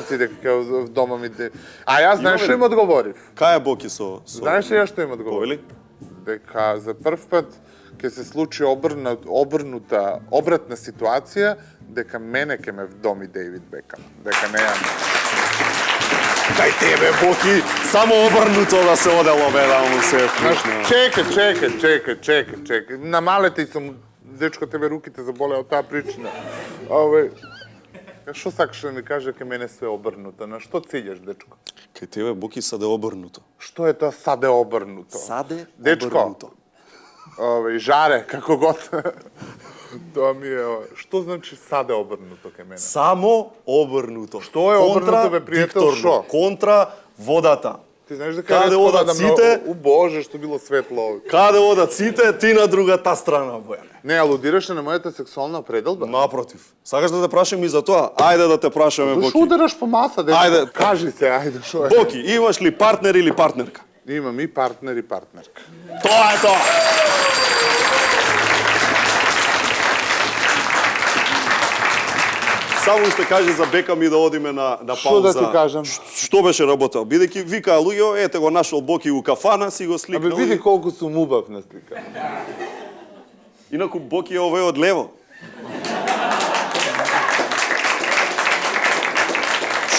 си дека в дома ми... А јас знаеш што им одговорив? Кај е Боки со... Знаеш ли ја што им одговорив? Дека за прв пат ќе се случи обратна ситуација, дека мене ќе ме вдоми Дейвид Бекам. Дека не ја... Кај тебе, Боки, само обрнуто да се одело, бе, да му се е Чекај. На малете и сум, дечко, тебе руките заболеа од таа причина. Што сакаш да ми каже кај мене све обрнуто? На што ciljaš, дечко? Кај тебе, Боки, саде обрнуто. Што е тоа саде обрнуто? Саде обрнуто. Жаре, како год. Тоа ми е... Што значи саде обрнуто кај мене? Само обрнуто. Што е обрнуто, бе, пријател, шо? Контра водата. Ти знаеш дека каде одат сите? У Боже, што било светло. Каде одат сите, ти на другата страна, Бојане. Не, алудираше на мојата сексуална пределба? Напротив. Сакаш да те прашам и за тоа? Ајде да те прашаме, Боки. Зашо удараш по маса, дечко? Ајде, кажи се, ајде, шо е? Боки, имаш ли партнер или партнерка? Имам и партнер и партнерка. Тоа е тоа! Само ще кажи за Бекам и да одиме на пауза. Што да ти кажам? Што беше работел? Бидејќи викаа луѓе, ете го нашол Боки у кафана, си го сликнал. Абе види колку сум убав на слика. Инаку Боки е овој од лево.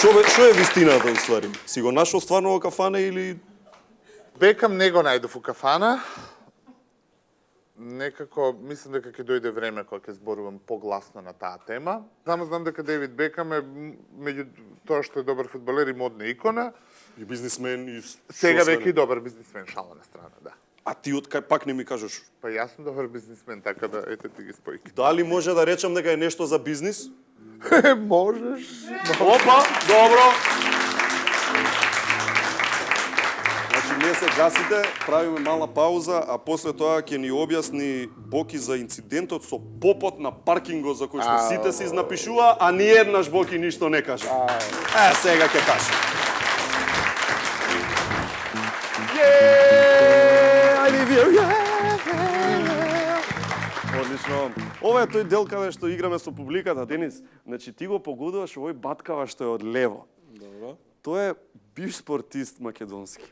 Што е вистината, уствари? Си го нашол стварно во кафана или... Бекам не го најдов у кафана. Некако, мислам дека ќе дојде време кога ќе зборувам погласно на таа тема. Само знам дека Дейвид Бекам е, меѓу тоа што е добар фудбалер и модна икона. И бизнисмен, и... Сега веќе и добар бизнисмен, шала на страна, да. А ти од кај пак не ми кажеш? Па јас сум добар бизнисмен, така да, ете ти ги спојки. Дали може да речам дека е нешто за бизнис? Можеш. Опа, добро. Значи, не се гасите, правиме мала пауза, а после тоа ќе ни објасни Боки за инцидентот со попот на паркингот за кој што сите се изнапишува, а ни еднаш Боки ништо не кажа. Сега ќе каже. Одлично. Ова е тој дел каде што играме со публиката, Денис. Значи, ти го погодуваш овој баткава што е од лево. Добро. Тој е бивш спортист македонски.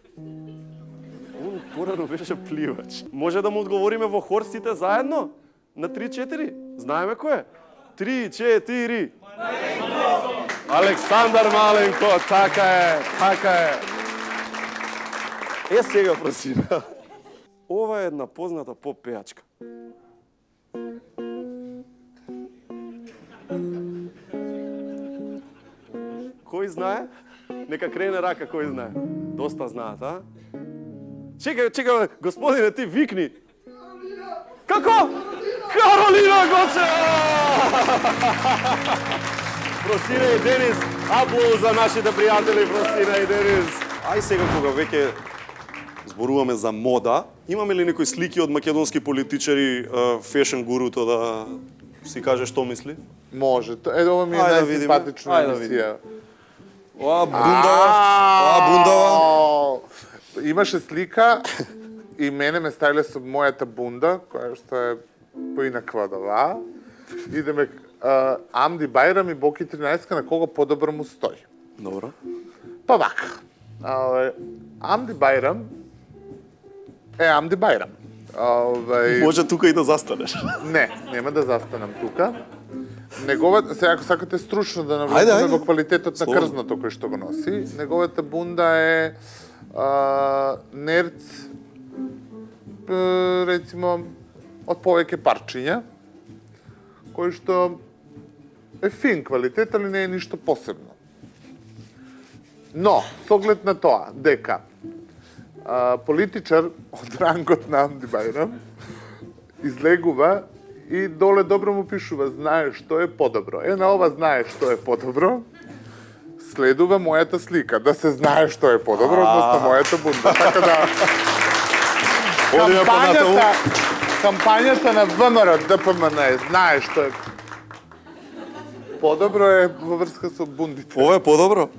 Он порано беше пливач. Може да му одговориме во хор сите заедно? На 3-4? Знаеме кој е? 3-4. Александар Маленко, така е, така е. Сега просима. Ова е една позната поп-пејачка. Кој знае? Нека крене рака кој знае. Доста знаат, а? Чекај, господине, ти викни. Како? Каролина Гоцева! Просина и Денис, аплауз за нашите пријатели Просина и Денис. Ај сега кога веќе зборуваме за мода, имаме ли некои слики од македонски политичари, фешн гуруто да си каже што мисли? Може. Ова ми е најсимпатична емисија. Оа бундава. Имаше слика и мене ме ставиле со мојата бунда, која што е поинаква од ова. Идеме Амди Бајрам и Боки 13 на кого подобро му стои. Добро. Па вака. Амди Бајрам е Амди Бајрам. Може тука и да застанеш. Не, нема да застанам тука. Неговата, сега ако сакате стручно да навлеземе во квалитетот на крзното кој што го носи, неговата бунда е нерц, рецимо, од повеќе парчиња, кој што е фин квалитет, али не е ништо посебно. Но, с оглед на тоа, дека политичар од рангот на Амди Бајрам излегува и доле добро му пишува, знае што е подобро. На ова знае што е подобро, следува мојата слика, да се знае што е подобро, односно мојата бунда. Така да... Кампањата на ВМРО, ДПМН знае што е подобро е во врска со бундите. Ова е подобро?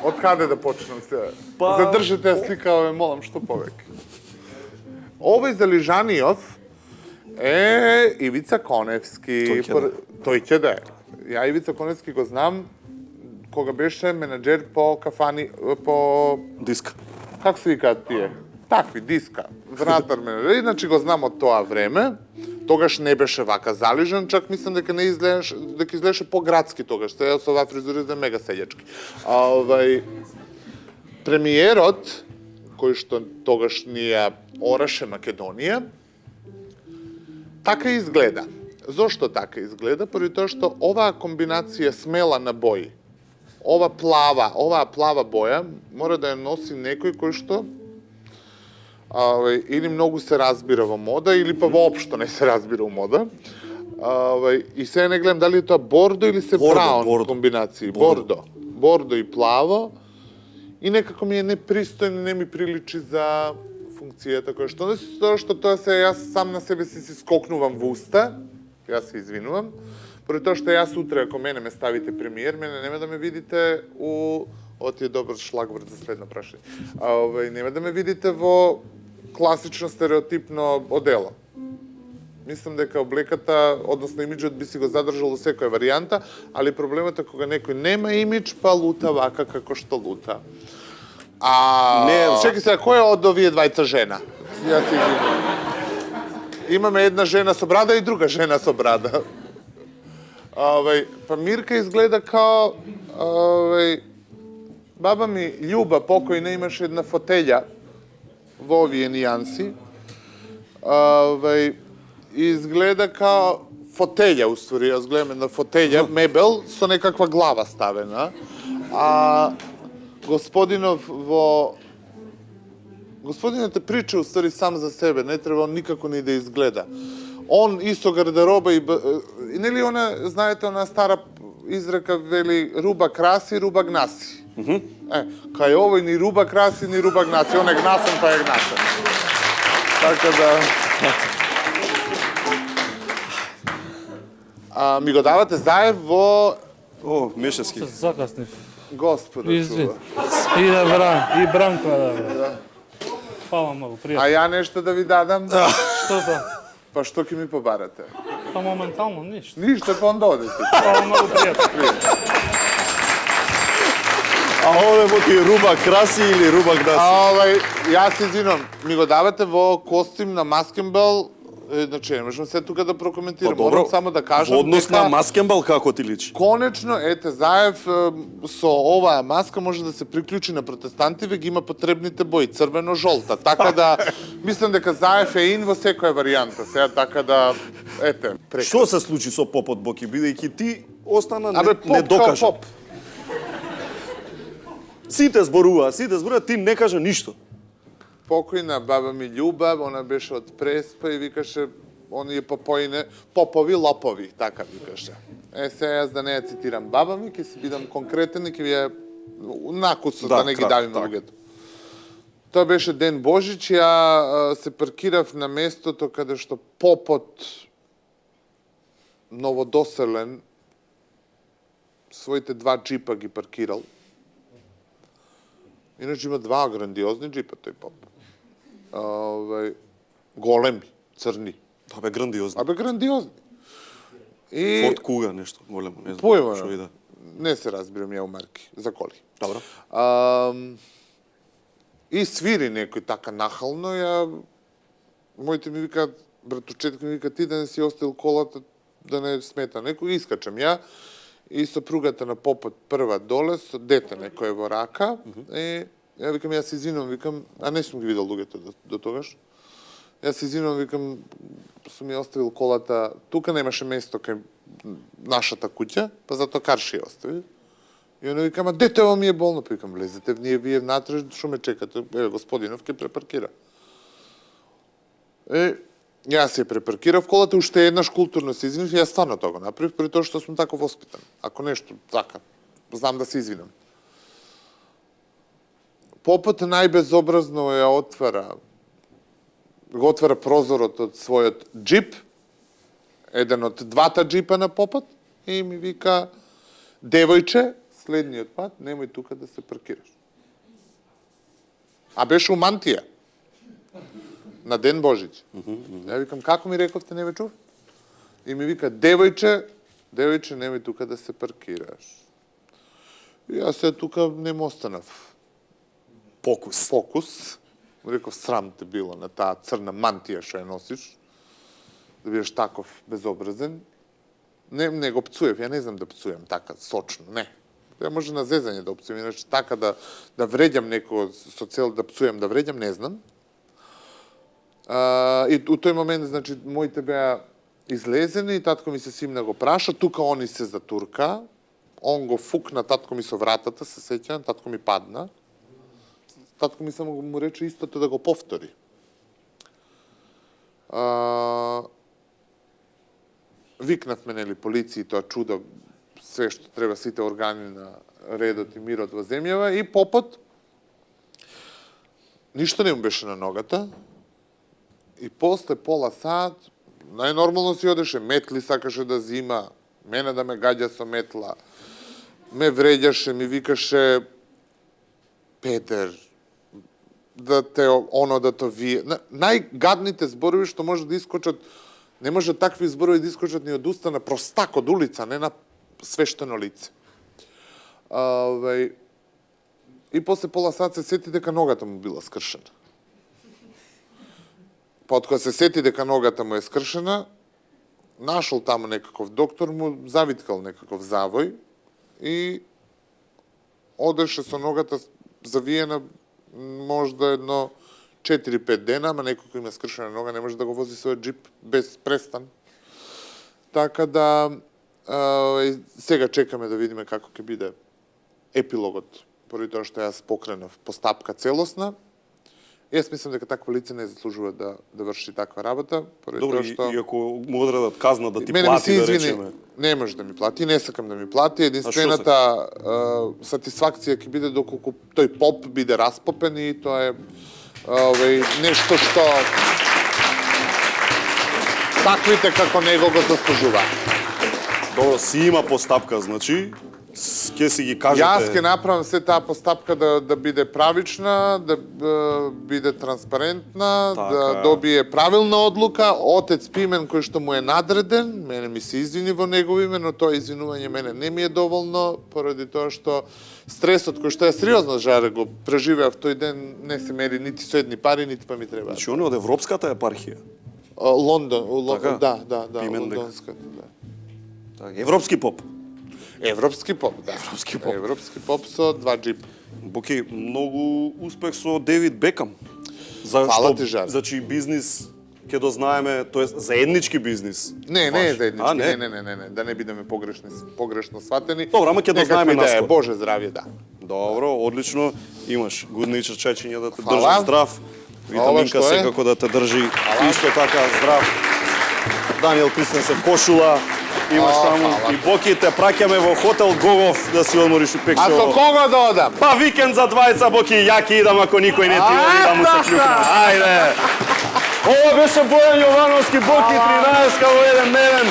Од каде да почнем сега? Задржете ја слика, молам, што повеќе. Овој Залижаниов е Ивица Коневски. Тој ќе да е. Ја Ивица Коневски го знам кога беше менаџер по кафани, по... Диска. Как се викаат тие? Такви, диска. Вратар менаџер. Иначе го знам од тоа време. Тогаш не беше вака залижен, чак мислам дека не изгледаше, дека изгледаше по-градски тогаш. Сега со оваа фризура да мега селјачки. Премиерот, кој што тогаш ни ја ораше Македонија, така изгледа. Зошто така изгледа? Поради тоа што оваа комбинација смела на бои, оваа плава боја, мора да ја носи некој кој што или многу се разбира во мода, или па воопшто не се разбира во мода. И сега не гледам дали е тоа бордо или се браун комбинации. Бордо и плаво. И некако ми е непристојно, не ми приличи за функцијата која што носи, што тоа се јас сам на себе си скокнувам во уста. Јас се извинувам. Поради тоа што јас утре, ако мене ме ставите премиер, мене нема да ме видите у... Ова ти е добар шлагворд за следно прашање. Нема да ме видите во класично стереотипно одело. Мислам дека облеката, односно имиджот би си го задржал во секоја варијанта, али проблемот е кога некој нема имидж, па лута вака како што лута. Чекај сега, кој е од овие двајца жена? Јас се извинувам. Имаме една жена со брада и друга жена со брада. Па Мирка изгледа као... Баба ми Љуба покојна имаше една фотеља во овие нијанси. Изгледа као фотеља, уствари, јас гледам една фотеља, мебел, со некаква глава ставена. Господинов Господинот прича, уствари, сам за себе, не треба никако ни да изгледа. Он исто гардероба и нели она, знаете, она стара изрека вели руба краси, руба гнаси. Кај овој ни руба краси, ни руба гнаси. Он е гнасен, па е гнасен. Така да... Ми го давате заев во... О, Мешевски. Закаснив. Господа чува. И Бранко да. Фала многу, пријатно. Ја нешто да ви дадам? Што тоа? Па што ќе ми побарате? Па моментално ништо. Ништо, па онда одете. Фала многу, пријатно. Овде во ти руба краси или руба гнаси? Јас извинувам, ми го давате во костим на маскенбел Значи, не можам се тука да прокоментирам, Па добро, морам само да кажам во однос на Маскенбал како ти личи? Конечно, ете, Заев со оваа маска може да се приклучи на протестантиве, ги има потребните бои, црвено-жолта, така да, мислам дека Заев е ин во секоја варијанта, сега така да, ете, прекрасно. Што се случи со Попот Боки, бидејќи ти остана Поп недокажан? Поп. Сите зборува, ти не кажа ништо. Покојна баба ми Љуба, она беше од Преспа и викаше, оние попови лопови, така викаше. Сега јас да не ја цитирам баба ми, ќе си бидам конкретен и ќе ви ја накусот, да не ги давим луѓето. Тоа беше Ден Божич, ја се паркирав на местото каде што попот новодоселен своите 2 джипа ги паркирал. Иначе има 2 грандиозни джипа тој поп. Големи, црни. Абе грандиозни. И... Форд Куга нешто големо, не знам. Појма, што и да. Не се разбирам ја у марки, за коли. Добро. И свири некој така нахално, моите ми викаат, братовчетка ми вика, ти да не си оставил колата, да не смета некој, искачам ја. И сопругата на попот прва доле, со дете некој во рака, и ја викам, јас се извинувам, викам, а не сум ги видел луѓето до тогаш. Јас се извинувам, викам, сум ја оставил колата, тука немаше место кај нашата куќа, па затоа карши ја остави. И она викам, а детево ми е болно, па викам, влезете вие внатре, што ме чекате, господинов ке препаркира. Јас се препаркирав колата, уште еднаш културно се извинив, јас стварно тоа го направив, при тоа што сум тако воспитан. Ако нешто така, знам да се извинам. Попот најбезобразно ја го отвара прозорот од својот джип, еден од 2 джипа на попот, и ми вика, девојче, следниот пат, немој тука да се паркираш. А беше у Мантија. На Ден Божич. Ја викам, како ми рековте, не ве чув? И ми вика, девојче, немој тука да се паркираш. И јас се тука не му останав. Покус. Реков, срам те било на таа црна мантија што ја носиш, да бидеш таков безобразен. Не го пцуев, ја не знам да пцуjem така, сочно, не. Ја може на зезање да пцуjem, иначе така да вреѓам некој со цел да пцуjem, да вреѓам, не знам. И у тој момент, значи, моите беа излезени и татко ми се симна го праша, тука они се затурка, он го фукна татко ми со вратата, се сеќавам, татко ми падна. Татко ми само му рече истото да го повтори. Викнавме, нели, полиција, тоа чудо, се што треба сите органи на редот и мирот во земјава, и попот, ништо не му беше на ногата, и после пола сат, најнормално си одеше, метли сакаше да зима, мене да ме гаѓа со метла, ме вреѓаше, ми викаше, Петер, да те оно, да то вие. Најгадните зборови што може да искочат, не може такви зборови да искочат ни од уста на простак од улица, не на свештено лице. И после пола сат се сети дека ногата му била скршена. Па откога се сети дека ногата му е скршена, нашол таму некаков доктор, му завиткал некаков завој и одеше со ногата завиена можда едно 4-5 дена, ама некој кој има скршена нога не може да го вози својот джип без престан. Така да сега чекаме да видиме како ќе биде епилогот, поради тоа што јас покренав постапка целосна. Јас мислам дека такво лице не заслужува да врши таква работа, поради тоа што... и ако му одредат казна да ти плати, да речеме... Не може да ми плати, не сакам да ми плати. Единствената сатисфакција ќе биде доколку тој поп биде распопен и тоа е нешто што таквите како него го заслужува. Добро, си има постапка, значи, ќе си ги кажете... Јас ќе направам се таа постапка да биде правична, да биде транспарентна, да добие правилна одлука. Отец Пимен, кој што му е надреден, мене ми се извини во негово име, но тоа извинување мене не ми е доволно, поради тоа што стресот кој што е сериозно жаре го преживеав тој ден, не се мери нити со едни пари, нити па ми треба. Значи, он е од Европската епархија? Лондон, Така? да, Пимен дека. лондонска, да. Така, европски поп. Европски поп, да. Европски поп со 2 джипа. Боки, многу успех со Девид Бекам. Фала ти, Жаре. За чиј бизнис ќе дознаеме, тоест заеднички бизнис. Не е заеднички, А, не, да не бидеме погрешно сватени. Добро, ама ќе дознаеме наскоро. Боже здравје, да. Добро, одлично. Имаш Good Nature чајчиња да те Фала. држи здрав. Витаминка Ова што е? секако да те држи исто така здрав. Даниел Кристенсен кошула. Имаш таму и Боки те праќаме во хотел Гогов да си одмориш у Пекшево. А со кого да одам? Па викенд за двајца, Боки, ја ќе идам ако никој не ти оди да му се клюкна. Ајде! Ова беше Бојан Јовановски, Боки 13 во еден дневен.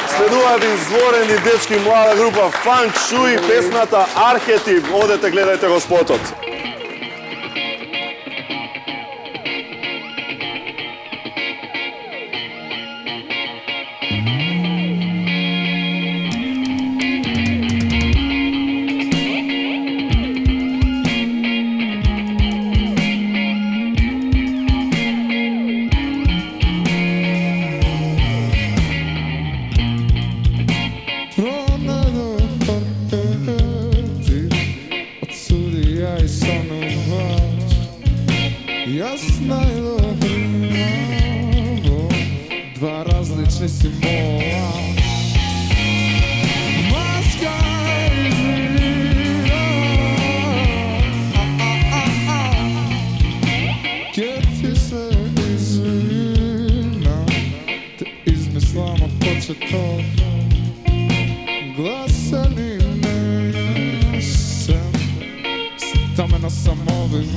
Следуваат изворени дечки млада група Фанк Шуи, песната Архетип. Одете, гледајте го спотот. Два различни си мола. Маска ке ти се извина, те измислам од почеток. Гласени несен, стамена самовин.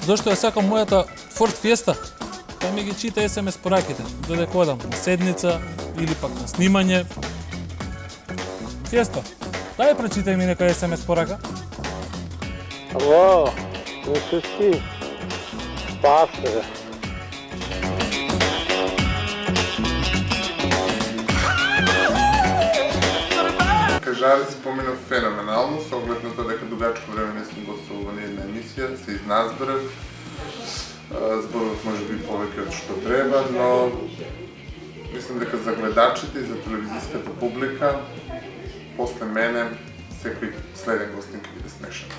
Зошто ја сакам мојата Ford Fiesta? Па ми ги чита SMS пораките, додека одам на седница или пак на снимање. Fiesta, дај прочитај ми нека SMS порака. Ало, слушаш ти? Пасе. Жаре се помина феноменално, со оглед на тоа дека дугачко време не сум гостувал во ниедна емисија, се изназбрав. Зборот може би повеќе од што треба, но мислам дека за гледачите и за телевизиската публика, после мене, секој следен гостин ќе биде смешен.